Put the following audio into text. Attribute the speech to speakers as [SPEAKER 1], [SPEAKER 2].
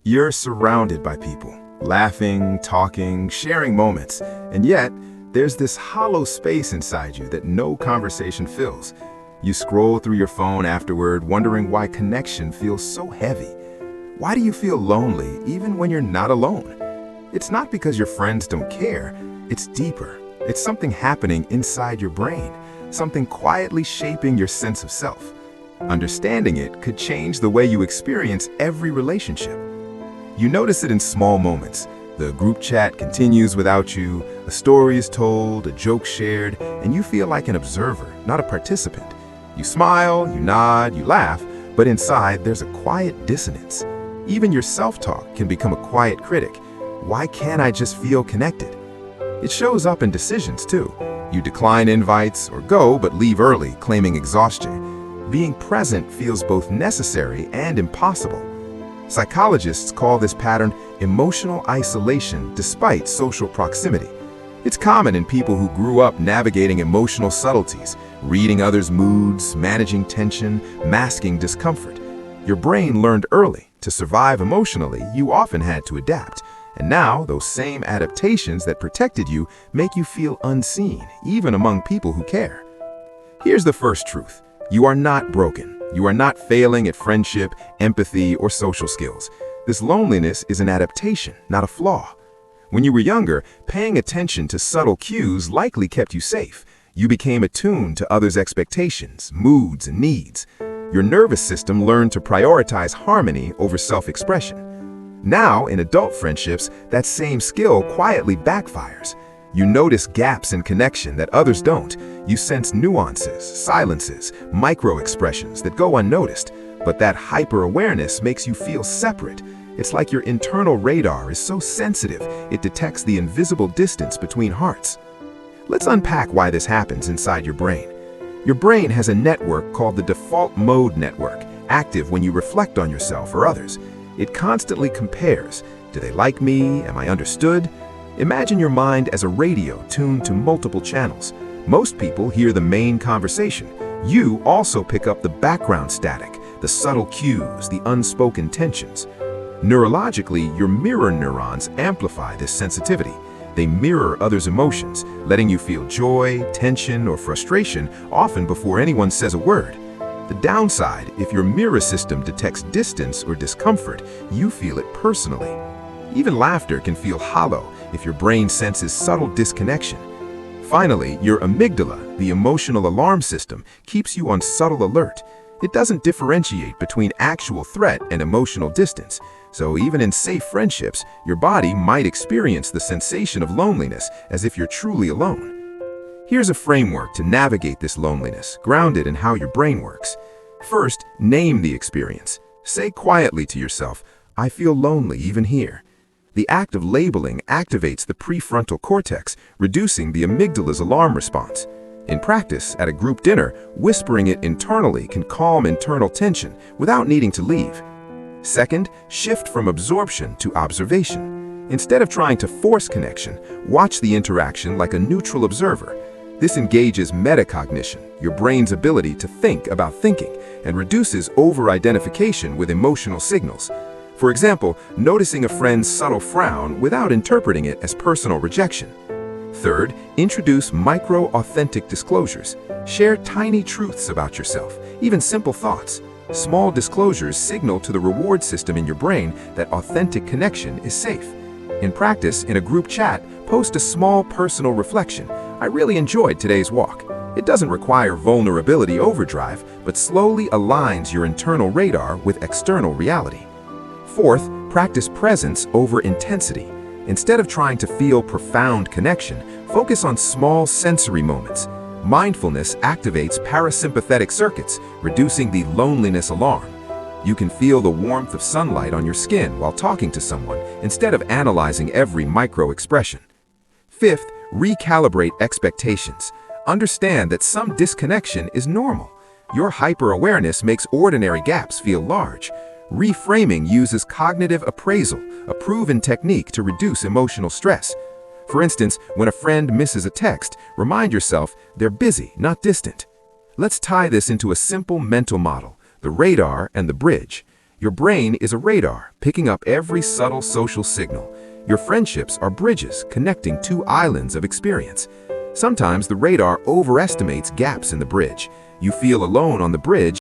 [SPEAKER 1] You're surrounded by people, laughing, talking, sharing moments, and yet there's this hollow space inside you that no conversation fills. You scroll through your phone afterward, wondering why connection feels so heavy. Why do you feel lonely even when you're not alone? It's not because your friends don't care, it's deeper. It's something happening inside your brain, something quietly shaping your sense of self. Understanding it could change the way you experience every relationship. You notice it in small moments. The group chat continues without you, a story is told, a joke shared, and you feel like an observer, not a participant. You smile, you nod, you laugh, but inside there's a quiet dissonance. Even your self-talk can become a quiet critic. Why can't I just feel connected? It shows up in decisions too. You decline invites or go but leave early, claiming exhaustion. Being present feels both necessary and impossible. Psychologists call this pattern emotional isolation despite social proximity. It's common in people who grew up navigating emotional subtleties, reading others' moods, managing tension, masking discomfort. Your brain learned early to survive emotionally, you often had to adapt. And now, those same adaptations that protected you make you feel unseen, even among people who care. Here's the first truth. You are not broken. You are not failing at friendship, empathy, or social skills. This loneliness is an adaptation, not a flaw. When you were younger, paying attention to subtle cues likely kept you safe. You became attuned to others' expectations, moods, and needs. Your nervous system learned to prioritize harmony over self-expression. Now, in adult friendships, that same skill quietly backfires. You notice gaps in connection that others don't. You sense nuances, silences, micro-expressions that go unnoticed. But that hyper-awareness makes you feel separate. It's like your internal radar is so sensitive, it detects the invisible distance between hearts. Let's unpack why this happens inside your brain. Your brain has a network called the default mode network, active when you reflect on yourself or others. It constantly compares. Do they like me? Am I understood? Imagine your mind as a radio tuned to multiple channels. Most people hear the main conversation. You also pick up the background static, the subtle cues, the unspoken tensions. Neurologically, your mirror neurons amplify this sensitivity. They mirror others' emotions, letting you feel joy, tension, or frustration often before anyone says a word. The downside, if your mirror system detects distance or discomfort, you feel it personally. Even laughter can feel hollow if your brain senses subtle disconnection. Finally, your amygdala, the emotional alarm system, keeps you on subtle alert. It doesn't differentiate between actual threat and emotional distance. So even in safe friendships, your body might experience the sensation of loneliness as if you're truly alone. Here's a framework to navigate this loneliness, grounded in how your brain works. First, name the experience. Say quietly to yourself, I feel lonely even here. The act of labeling activates the prefrontal cortex, reducing the amygdala's alarm response. In practice, at a group dinner, whispering it internally can calm internal tension without needing to leave. Second, shift from absorption to observation. Instead of trying to force connection, watch the interaction like a neutral observer. This engages metacognition, your brain's ability to think about thinking, and reduces over-identification with emotional signals. For example, noticing a friend's subtle frown without interpreting it as personal rejection. Third, introduce micro-authentic disclosures. Share tiny truths about yourself, even simple thoughts. Small disclosures signal to the reward system in your brain that authentic connection is safe. In practice, in a group chat, post a small personal reflection. I really enjoyed today's walk. It doesn't require vulnerability overdrive, but slowly aligns your internal radar with external reality. Fourth, practice presence over intensity. Instead of trying to feel profound connection, focus on small sensory moments. Mindfulness activates parasympathetic circuits, reducing the loneliness alarm. You can feel the warmth of sunlight on your skin while talking to someone instead of analyzing every micro-expression. Fifth, recalibrate expectations. Understand that some disconnection is normal. Your hyper-awareness makes ordinary gaps feel large. Reframing uses cognitive appraisal, a proven technique to reduce emotional stress. For instance, when a friend misses a text, remind yourself they're busy, not distant. Let's tie this into a simple mental model, the radar and the bridge. Your brain is a radar, picking up every subtle social signal. Your friendships are bridges connecting two islands of experience. Sometimes the radar overestimates gaps in the bridge. You feel alone on the bridge